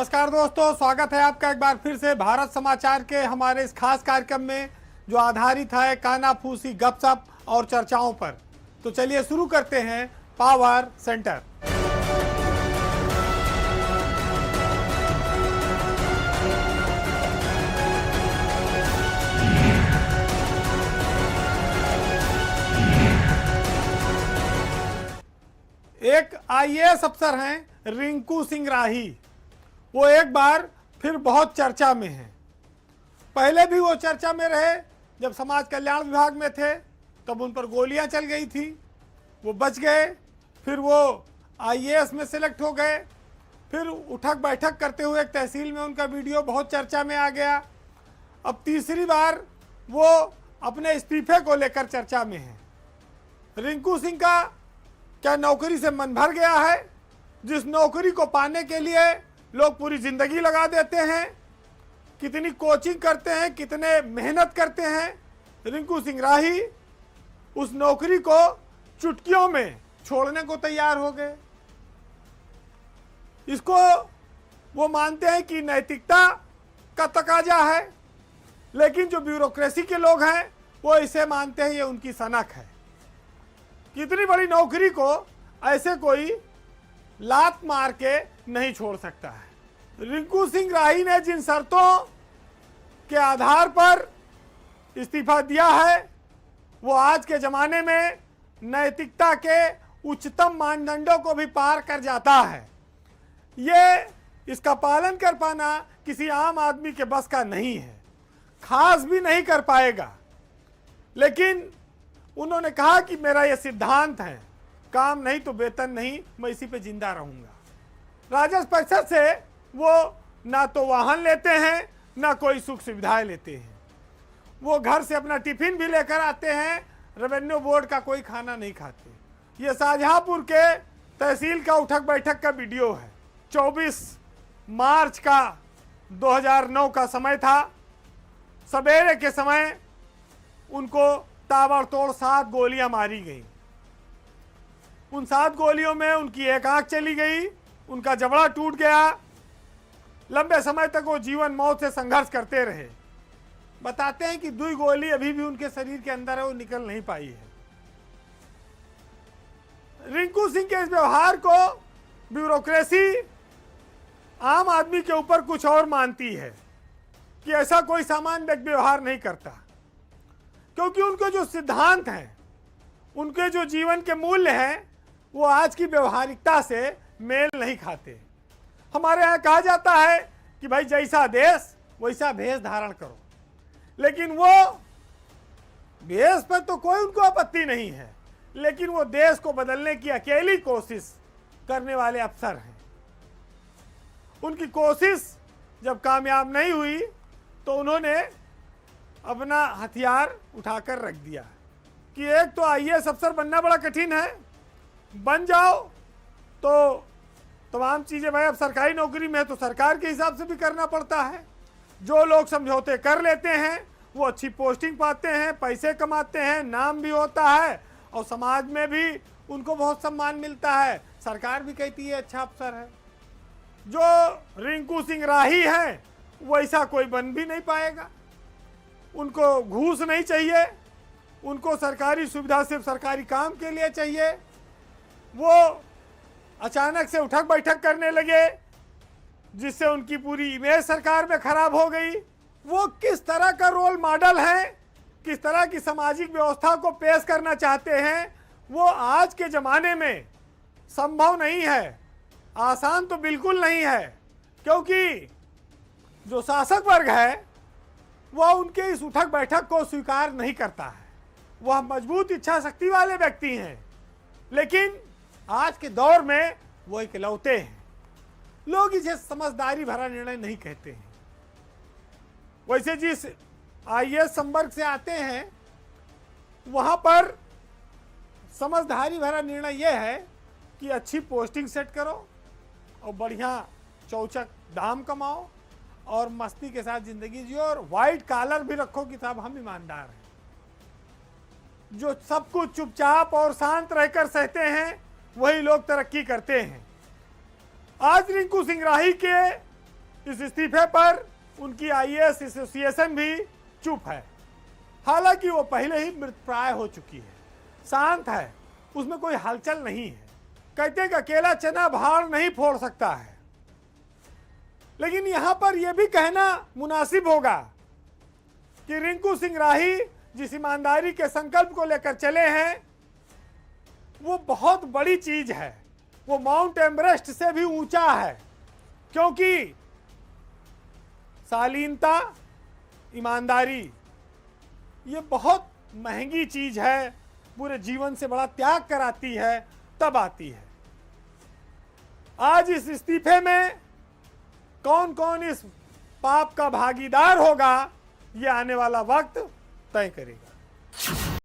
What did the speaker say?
नमस्कार दोस्तों, स्वागत है आपका एक बार फिर से भारत समाचार के हमारे इस खास कार्यक्रम में जो आधारित है कानाफूसी गपशप और चर्चाओं पर। तो चलिए शुरू करते हैं पावर सेंटर। एक आईएएस अफसर हैं रिंकू सिंह राही। वो एक बार फिर बहुत चर्चा में हैं। पहले भी वो चर्चा में रहे जब समाज कल्याण विभाग में थे, तब उन पर गोलियां चल गई थी, वो बच गए। फिर वो आईएएस में सिलेक्ट हो गए। फिर उठक बैठक करते हुए एक तहसील में उनका वीडियो बहुत चर्चा में आ गया। अब तीसरी बार वो अपने इस्तीफे को लेकर चर्चा में हैं। रिंकू सिंह का क्या नौकरी से मन भर गया है? जिस नौकरी को पाने के लिए लोग पूरी जिंदगी लगा देते हैं, कितनी कोचिंग करते हैं, कितने मेहनत करते हैं, रिंकू सिंह राही उस नौकरी को चुटकियों में छोड़ने को तैयार हो गए। इसको वो मानते हैं कि नैतिकता का तकाजा है, लेकिन जो ब्यूरोक्रेसी के लोग हैं वो इसे मानते हैं ये उनकी सनक है। कितनी बड़ी नौकरी को ऐसे कोई लात मार के नहीं छोड़ सकता है। रिंकू सिंह राही ने जिन शर्तों के आधार पर इस्तीफा दिया है वो आज के जमाने में नैतिकता के उच्चतम मानदंडों को भी पार कर जाता है। ये इसका पालन कर पाना किसी आम आदमी के बस का नहीं है, खास भी नहीं कर पाएगा। लेकिन उन्होंने कहा कि मेरा ये सिद्धांत है, काम नहीं तो वेतन नहीं, मैं इसी पे जिंदा रहूंगा। राजस्व परिषद से वो ना तो वाहन लेते हैं ना कोई सुख सुविधाएं लेते हैं। वो घर से अपना टिफिन भी लेकर आते हैं, रेवेन्यू बोर्ड का कोई खाना नहीं खाते। ये शाहजहांपुर के तहसील का उठक बैठक का वीडियो है। 24 मार्च का 2009 का समय था। सवेरे के समय उनको ताबड़तोड़ 7 गोलियां मारी गई। उन 7 गोलियों में उनकी एक आंख चली गई, उनका जबड़ा टूट गया। लंबे समय तक वो जीवन मौत से संघर्ष करते रहे। बताते हैं कि 2 गोली अभी भी उनके शरीर के अंदर है, वो निकल नहीं पाई है। रिंकू सिंह के इस व्यवहार को ब्यूरोक्रेसी आम आदमी के ऊपर कुछ और मानती है कि ऐसा कोई सामान्य व्यवहार नहीं करता, क्योंकि उनके जो सिद्धांत हैं, उनके जो जीवन के मूल्य हैं, वो आज की व्यवहारिकता से मेल नहीं खाते। हमारे यहाँ कहा जाता है कि भाई जैसा देश वैसा भेष धारण करो, लेकिन वो भेष पर तो कोई उनको आपत्ति नहीं है, लेकिन वो देश को बदलने की अकेली कोशिश करने वाले अफसर हैं। उनकी कोशिश जब कामयाब नहीं हुई तो उन्होंने अपना हथियार उठाकर रख दिया कि एक तो आईएएस अफसर बनना बड़ा कठिन है, बन जाओ तो तमाम चीज़ें भाई अब सरकारी नौकरी में है तो सरकार के हिसाब से भी करना पड़ता है। जो लोग समझौते कर लेते हैं वो अच्छी पोस्टिंग पाते हैं, पैसे कमाते हैं, नाम भी होता है और समाज में भी उनको बहुत सम्मान मिलता है। सरकार भी कहती है अच्छा अफसर है। जो रिंकू सिंह राही हैं वैसा कोई बन भी नहीं पाएगा। उनको घूस नहीं चाहिए, उनको सरकारी सुविधा सिर्फ सरकारी काम के लिए चाहिए। वो अचानक से उठक बैठक करने लगे जिससे उनकी पूरी इमेज सरकार में खराब हो गई। वो किस तरह का रोल मॉडल है, किस तरह की सामाजिक व्यवस्था को पेश करना चाहते हैं, वो आज के ज़माने में संभव नहीं है, आसान तो बिल्कुल नहीं है। क्योंकि जो शासक वर्ग है वह उनके इस उठक बैठक को स्वीकार नहीं करता है। वह मजबूत इच्छा शक्ति वाले व्यक्ति हैं, लेकिन आज के दौर में वो इकलौते हैं। लोग इसे समझदारी भरा निर्णय नहीं कहते हैं। वैसे जिस आईएएस संवर्ग से आते हैं वहां पर समझदारी भरा निर्णय यह है कि अच्छी पोस्टिंग सेट करो और बढ़िया चौचक दाम कमाओ और मस्ती के साथ जिंदगी जियो और वाइट कॉलर भी रखो कि साहब हम ईमानदार हैं। जो सब कुछ चुपचाप और शांत रहकर सहते हैं वही लोग तरक्की करते हैं। आज रिंकू सिंह राही के इस इस्तीफे पर उनकी आईएएस एसोसिएशन भी चुप है। हालांकि वो पहले ही मृतप्राय हो चुकी है, शांत है, उसमें कोई हलचल नहीं है। कहते कि अकेला चना भाड़ नहीं फोड़ सकता है, लेकिन यहां पर यह भी कहना मुनासिब होगा कि रिंकू सिंह राही जिस ईमानदारी के संकल्प को लेकर चले हैं वो बहुत बड़ी चीज है, वो माउंट एवरेस्ट से भी ऊंचा है। क्योंकि शालीनता, ईमानदारी ये बहुत महंगी चीज है, पूरे जीवन से बड़ा त्याग कराती है, तब आती है। आज इस इस्तीफे में कौन कौन इस पाप का भागीदार होगा, ये आने वाला वक्त तय करेगा।